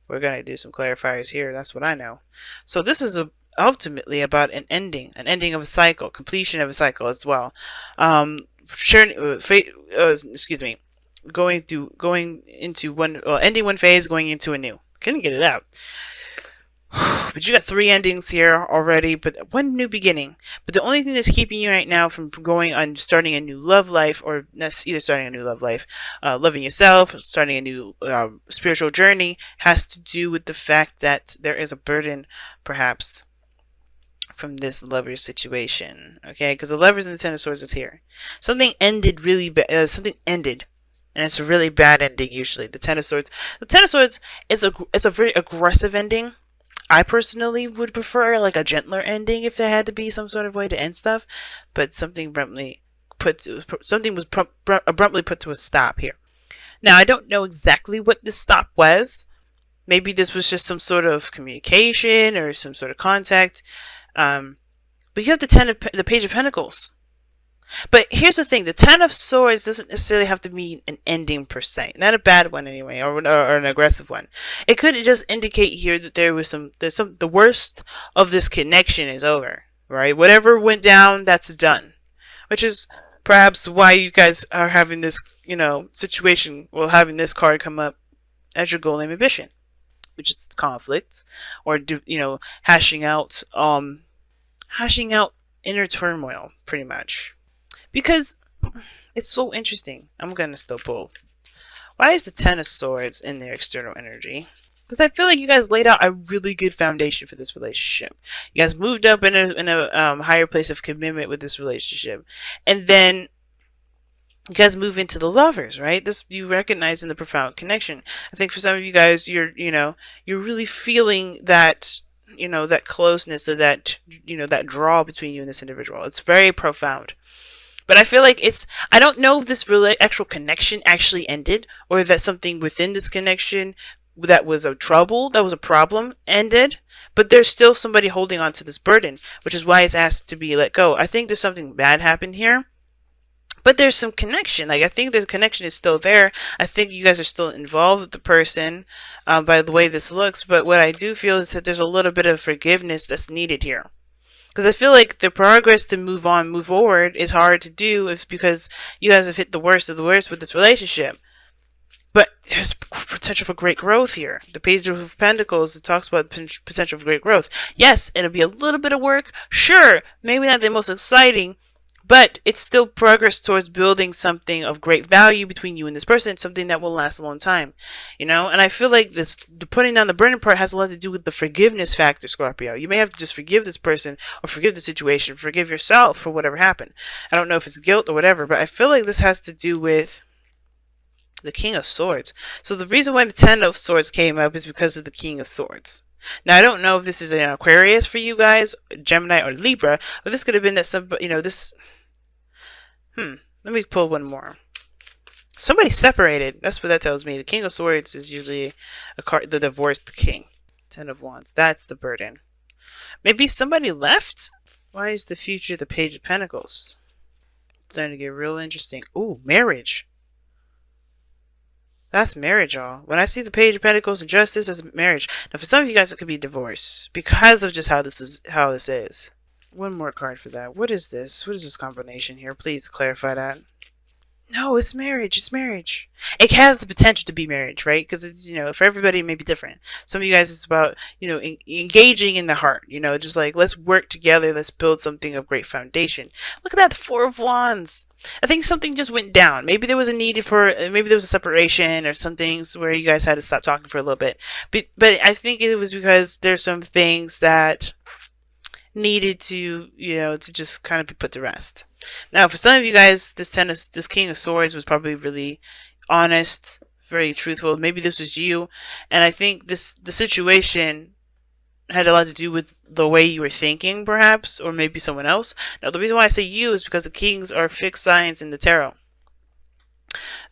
We're going to do some clarifiers here. That's what I know. So this is ultimately about an ending of a cycle, completion of a cycle as well. Excuse me, going into one, well, ending one phase, going into a new. Couldn't get it out. But you got 3 endings here already, but 1 new beginning. But the only thing that's keeping you right now from going on starting a new love life, or either starting a new love life, loving yourself, starting a new spiritual journey, has to do with the fact that there is a burden, perhaps, from this lover situation. Okay, because the lovers and the Ten of Swords is here. Something ended really bad. Something ended. And it's a really bad ending usually. The Ten of Swords. The Ten of Swords is a very aggressive ending. I personally would prefer like a gentler ending if there had to be some sort of way to end stuff, but something was abruptly put to a stop here. Now I don't know exactly what this stop was. Maybe this was just some sort of communication or some sort of contact. But you have the Page of Pentacles. But here's the thing, the Ten of Swords doesn't necessarily have to mean an ending per se. Not a bad one anyway, or an aggressive one. It could just indicate here that the worst of this connection is over, right? Whatever went down, that's done. Which is perhaps why you guys are having this, situation, well, having this card come up as your goal and ambition, which is conflict, or hashing out inner turmoil, pretty much. Because it's so interesting. I'm going to still pull. Why is the Ten of Swords in their external energy? Because I feel like you guys laid out a really good foundation for this relationship. You guys moved up in a higher place of commitment with this relationship. And then you guys move into the lovers, right? This you recognize in the profound connection. I think for some of you guys, you're really feeling that, that closeness, or that, that draw between you and this individual. It's very profound. But I feel like I don't know if this actual connection actually ended, or that something within this connection that was a problem ended, but there's still somebody holding on to this burden, which is why it's asked to be let go. I think there's something bad happened here, but there's some connection. Like, I think the connection is still there. I think you guys are still involved with the person, by the way this looks, but what I do feel is that there's a little bit of forgiveness that's needed here. Because I feel like the progress to move forward is hard to do because you guys have hit the worst of the worst with this relationship. But there's potential for great growth here. The Page of Pentacles, it talks about potential for great growth. Yes, it'll be a little bit of work. Sure, maybe not the most exciting, but it's still progress towards building something of great value between you and this person, something that will last a long time, And I feel like the putting down the burden part has a lot to do with the forgiveness factor, Scorpio. You may have to just forgive this person, or forgive the situation, forgive yourself for whatever happened. I don't know if it's guilt or whatever, but I feel like this has to do with the King of Swords. So the reason why the Ten of Swords came up is because of the King of Swords. Now, I don't know if this is an Aquarius for you guys, Gemini, or Libra, but this could have been that this... Let me pull one more. Somebody separated. That's what that tells me. The King of Swords is usually a card, the divorced king. Ten of Wands. That's the burden. Maybe somebody left? Why is the future the Page of Pentacles? It's starting to get real interesting. Ooh, marriage. That's marriage, y'all. When I see the Page of Pentacles and Justice, that's marriage. Now, for some of you guys, it could be divorce because of just how this is. One more card for that. What is this? What is this combination here? Please clarify that. No, it's marriage. It's marriage. It has the potential to be marriage, right? Because it's, for everybody it may be different. Some of you guys, it's about, engaging in the heart. Just like, let's work together. Let's build something of great foundation. Look at that, the Four of Wands. I think something just went down. Maybe there was a need maybe there was a separation or some things where you guys had to stop talking for a little bit. But I think it was because there's some things that needed to, to just kind of be put to rest. Now, for some of you guys, this King of Swords was probably really honest, very truthful. Maybe this was you, and I think the situation had a lot to do with the way you were thinking, perhaps, or maybe someone else. Now, the reason why I say you is because the kings are fixed signs in the tarot.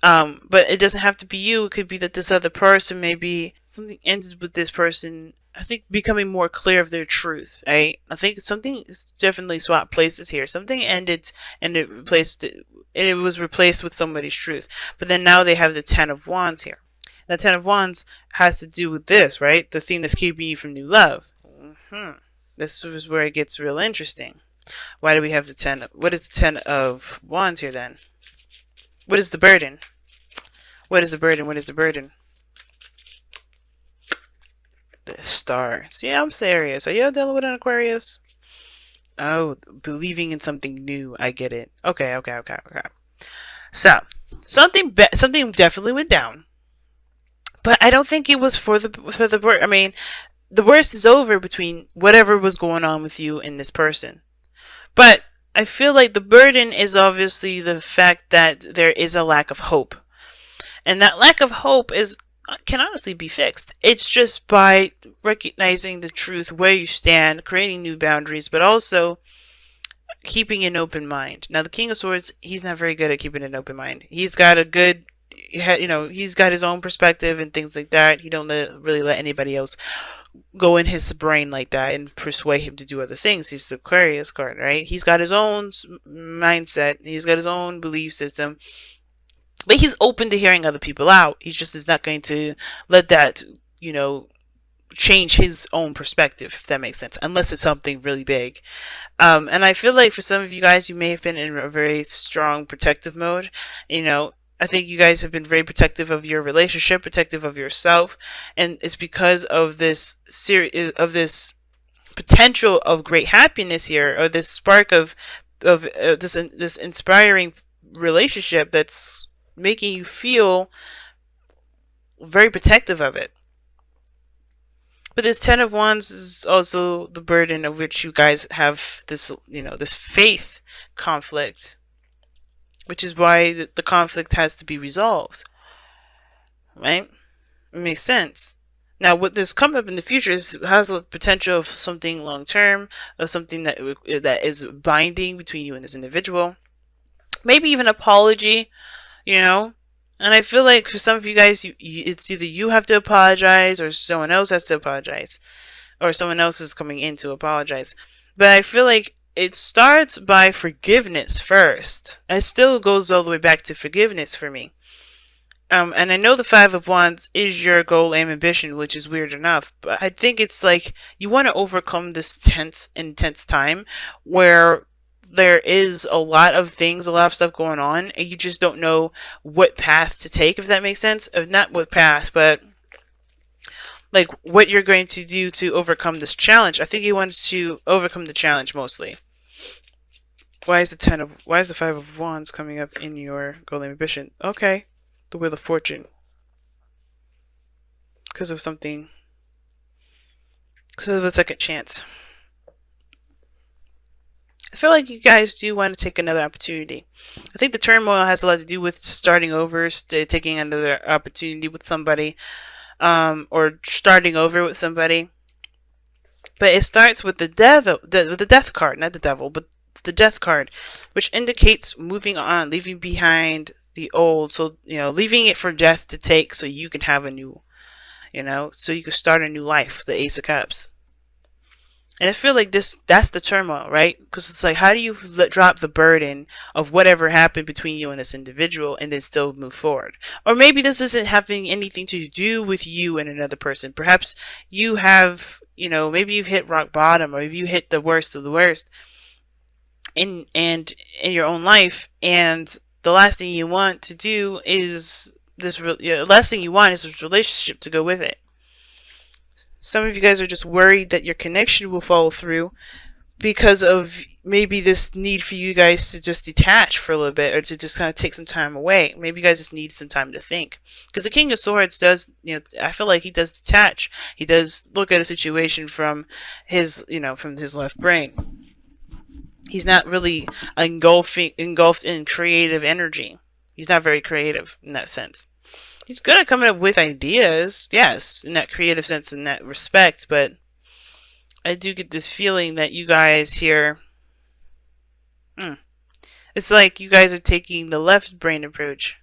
But it doesn't have to be you. It could be that this other person, maybe something ended with this person, I think, becoming more clear of their truth, right? I think something definitely swapped places here. Something ended and it was replaced with somebody's truth. But then now they have the Ten of Wands here. The Ten of Wands has to do with this, right? The thing that's keeping you from new love. This is where it gets real interesting. Why do we have the 10? What is the 10 of Wands here then? What is the burden? What is the burden? What is the burden? The Star. See, I'm serious. Are you dealing with an Aquarius? Oh, believing in something new. I get it. Okay. So, something definitely went down. But I don't think it was for the worst. I mean, the worst is over between whatever was going on with you and this person. But I feel like the burden is obviously the fact that there is a lack of hope. And that lack of hope can honestly be fixed. It's just by recognizing the truth, where you stand, creating new boundaries, but also keeping an open mind. Now, the King of Swords, he's not very good at keeping an open mind. He's got a good, he's got his own perspective and things like that. He don't really let anybody else go in his brain like that and persuade him to do other things. He's the Aquarius card, right? He's got his own mindset. He's got his own belief system. But he's open to hearing other people out. He just is not going to let that, change his own perspective, if that makes sense, unless it's something really big. And I feel like for some of you guys, you may have been in a very strong protective mode. I think you guys have been very protective of your relationship, protective of yourself, and it's because of this potential of great happiness here, or this spark of this inspiring relationship that's making you feel very protective of it. But this 10 of Wands is also the burden of which you guys have this, this faith conflict, which is why the conflict has to be resolved, right? It makes sense. Now, what this coming up in the future has the potential of something long term, of something that is binding between you and this individual. Maybe even apology, And I feel like for some of you guys, it's either you have to apologize or someone else has to apologize, or someone else is coming in to apologize. But I feel like it starts by forgiveness first. It still goes all the way back to forgiveness for me. And I know the 5 of Wands is your goal, aim, ambition, which is weird enough. But I think it's like you want to overcome this intense time where there is a lot of stuff going on, and you just don't know what path to take, if that makes sense. Not what path, but like what you're going to do to overcome this challenge. I think you want to overcome the challenge mostly. Why is the 5 of Wands coming up in your goal and ambition? Okay, the Wheel of Fortune. Because of a second chance. I feel like you guys do want to take another opportunity. I think the turmoil has a lot to do with starting over, taking another opportunity with somebody, or starting over with somebody. But it starts with the death card, not the devil, but the death card, which indicates moving on, leaving behind the old. So, leaving it for death to take so you can have a new, so you can start a new life, the Ace of Cups. And I feel like that's the turmoil, right? Because it's like, how do you drop the burden of whatever happened between you and this individual and then still move forward? Or maybe this isn't having anything to do with you and another person. Perhaps you have, maybe you've hit rock bottom, or if you hit the worst of the worst in your own life, and the last thing you want to do is this relationship to go with it. Some of you guys are just worried that your connection will fall through because of maybe this need for you guys to just detach for a little bit, or to just kind of take some time away. Maybe you guys just need some time to think. Because the King of Swords does, I feel like he does detach. He does look at a situation from his, from his left brain. He's not really engulfed in creative energy. He's not very creative in that sense. He's good at coming up with ideas, yes, in that creative sense, in that respect, but I do get this feeling that you guys here, it's like you guys are taking the left brain approach,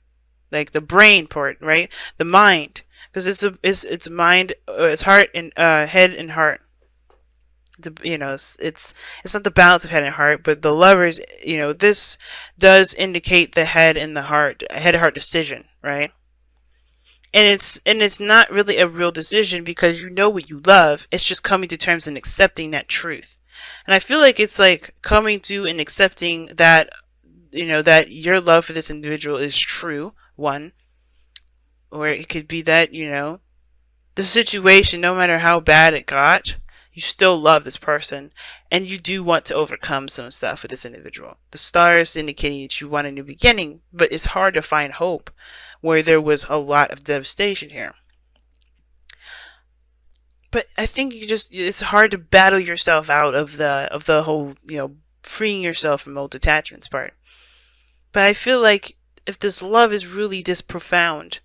like the brain part, right? The mind, because it's mind, it's heart and head and heart. It's not the balance of head and heart, but the lovers. This does indicate the head and the heart, head and heart decision, right? And it's not really a real decision because you know what you love. It's just coming to terms and accepting that truth. And I feel like it's like coming to and accepting that, that your love for this individual is true, one, or it could be that, the situation, no matter how bad it got, you still love this person and you do want to overcome some stuff with this individual. The stars indicating that you want a new beginning, but it's hard to find hope where there was a lot of devastation here. But I think it's hard to battle yourself out of the whole, freeing yourself from old attachments part. But I feel like if this love is really this profound,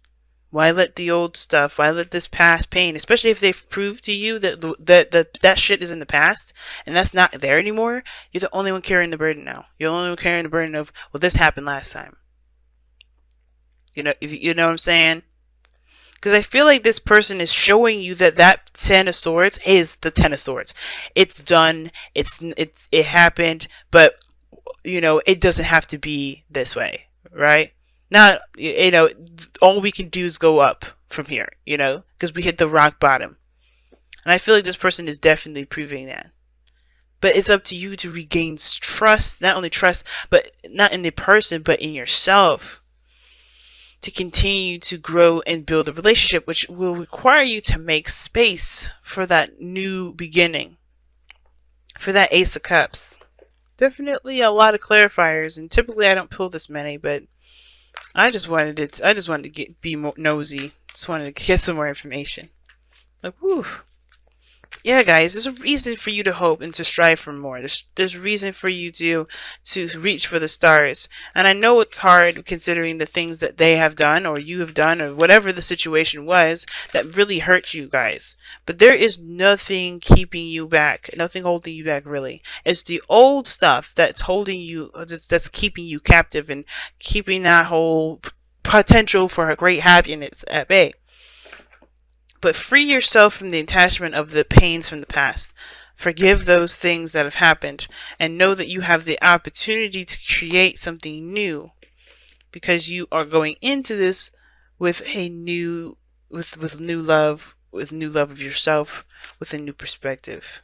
why let the old stuff, why let this past pain, especially if they've proved to you that shit is in the past and that's not there anymore, you're the only one carrying the burden now. You're the only one carrying the burden of, well, this happened last time. If you know what I'm saying? Because I feel like this person is showing you that Ten of Swords is the Ten of Swords. It's done. It happened, but it doesn't have to be this way, right? Not, all we can do is go up from here, because we hit the rock bottom. And I feel like this person is definitely proving that. But it's up to you to regain trust, not only trust, but not in the person, but in yourself, to continue to grow and build a relationship, which will require you to make space for that new beginning, for that Ace of Cups. Definitely a lot of clarifiers, and typically I don't pull this many, but I just wanted to be more nosy. Just wanted to get some more information. Like, whew. Yeah, guys, there's a reason for you to hope and to strive for more. There's reason for you to reach for the stars. And I know it's hard considering the things that they have done or you have done or whatever the situation was that really hurt you guys. But there is nothing keeping you back, nothing holding you back really. It's the old stuff that's holding you, that's keeping you captive and keeping that whole potential for a great happiness at bay. But free yourself from the attachment of the pains from the past. Forgive those things that have happened and know that you have the opportunity to create something new, because you are going into this with new love of yourself, with a new perspective.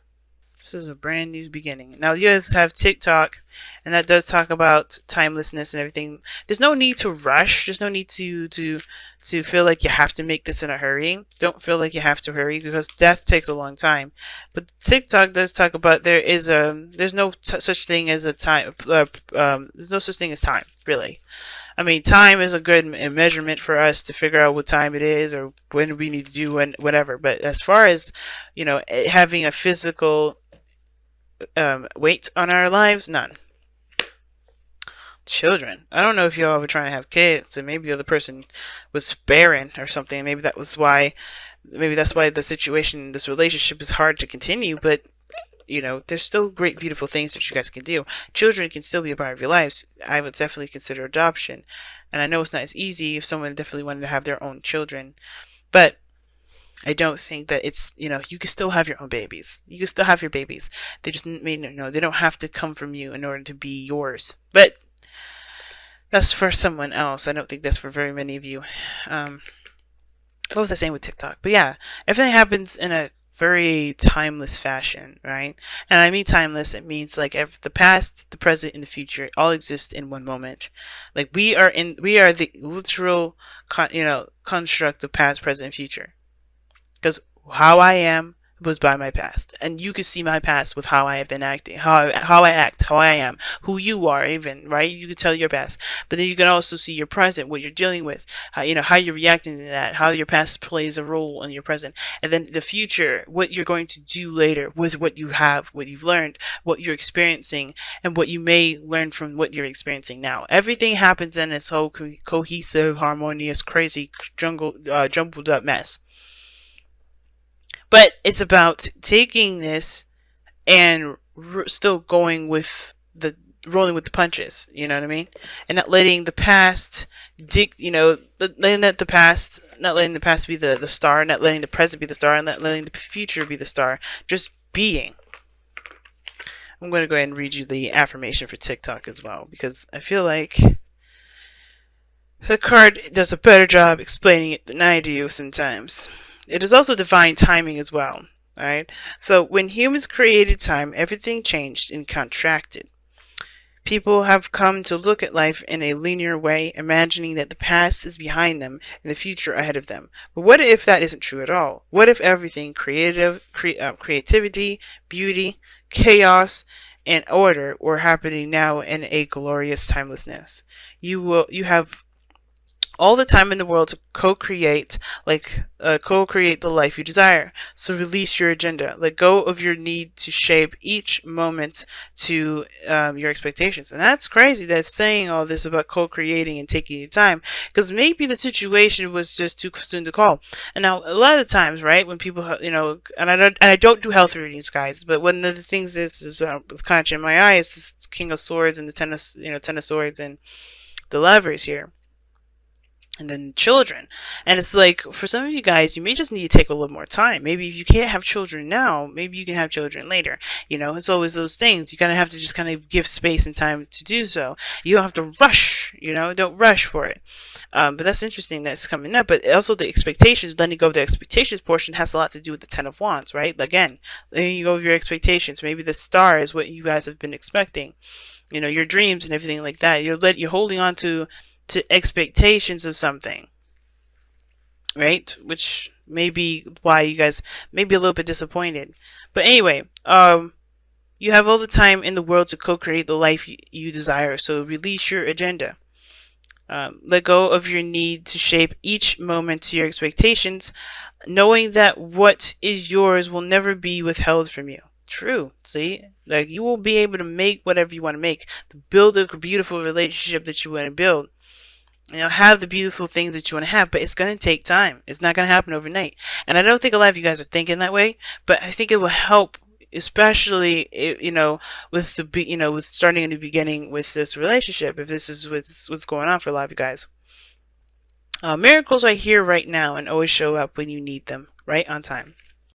This is a brand new beginning. Now you guys have TikTok, and that does talk about timelessness and everything. There's no need to rush. There's no need to feel like you have to make this in a hurry. Don't feel like you have to hurry, because death takes a long time. But TikTok does talk about there's no such thing as a time. There's no such thing as time, really. I mean, time is a good measurement for us to figure out what time it is or when we need to do whatever. But as far as having a physical weight on our lives, none. Children, I don't know if y'all were trying to have kids and maybe the other person was barren or something. Maybe that's why the situation, this relationship is hard to continue. But there's still great beautiful things that you guys can do. Children can still be a part of your lives. I would definitely consider adoption, and I know it's not as easy if someone definitely wanted to have their own children, but I don't think that it's, you can still have your own babies. You can still have your babies. They just they don't have to come from you in order to be yours. But that's for someone else. I don't think that's for very many of you. What was I saying with TikTok? But yeah, everything happens in a very timeless fashion, right? And I mean timeless, it means like the past, the present, and the future all exist in one moment. Like we are the literal construct of past, present, and future. Because how I am was by my past, and you can see my past with how I have been acting, how I act, how I am, who you are, even, right? You can tell your past, but then you can also see your present, what you're dealing with, how you're reacting to that, how your past plays a role in your present, and then the future, what you're going to do later with what you have, what you've learned, what you're experiencing, and what you may learn from what you're experiencing now. Everything happens in this whole cohesive, harmonious, crazy, jumbled up mess. But it's about taking this and still going with rolling with the punches. You know what I mean? And not letting the past not letting the past be the star, not letting the present be the star, and not letting the future be the star. Just being. I'm going to go ahead and read you the affirmation for TikTok as well, because I feel like The card does a better job explaining it than I do sometimes. It is also divine timing as well. Alright? So when humans created time, everything changed and contracted. People have come to look at life in a linear way, imagining that the past is behind them and the future ahead of them. But what if that isn't true at all? What if everything creativity, beauty, chaos, and order were happening now in a glorious timelessness? You have all the time in the world to co-create, co-create the life you desire. So release your agenda. Let go of your need to shape each moment to your expectations. And that's crazy that's saying all this about co-creating and taking your time, because maybe the situation was just too soon to call. And now a lot of the times, right, when people, and I don't do health readings, guys, but one of the things is catching my eye is this King of Swords and the Ten of Swords and the Lovers here, and then children. And it's like, for some of you guys, you may just need to take a little more time. Maybe if you can't have children now, maybe you can have children later. It's always those things. You kind of have to just kind of give space and time to do so. You don't have to rush, don't rush for it. But that's interesting that's coming up. But also the expectations, letting go of the expectations portion has a lot to do with the Ten of Wands, right? Again, letting go of your expectations. Maybe the star is what you guys have been expecting. Your dreams and everything like that. You're holding on to expectations of something, right? Which may be why you guys may be a little bit disappointed. But anyway, you have all the time in the world to co-create the life you desire. So release your agenda. Let go of your need to shape each moment to your expectations, knowing that what is yours will never be withheld from you. True. See, like, you will be able to make whatever you want to make, to build a beautiful relationship that you want to build. Have the beautiful things that you want to have, but it's going to take time. It's not going to happen overnight. And I don't think a lot of you guys are thinking that way, but I think it will help, especially, with with starting in the beginning with this relationship, if this is what's going on for a lot of you guys. Miracles are here right now and always show up when you need them, right on time.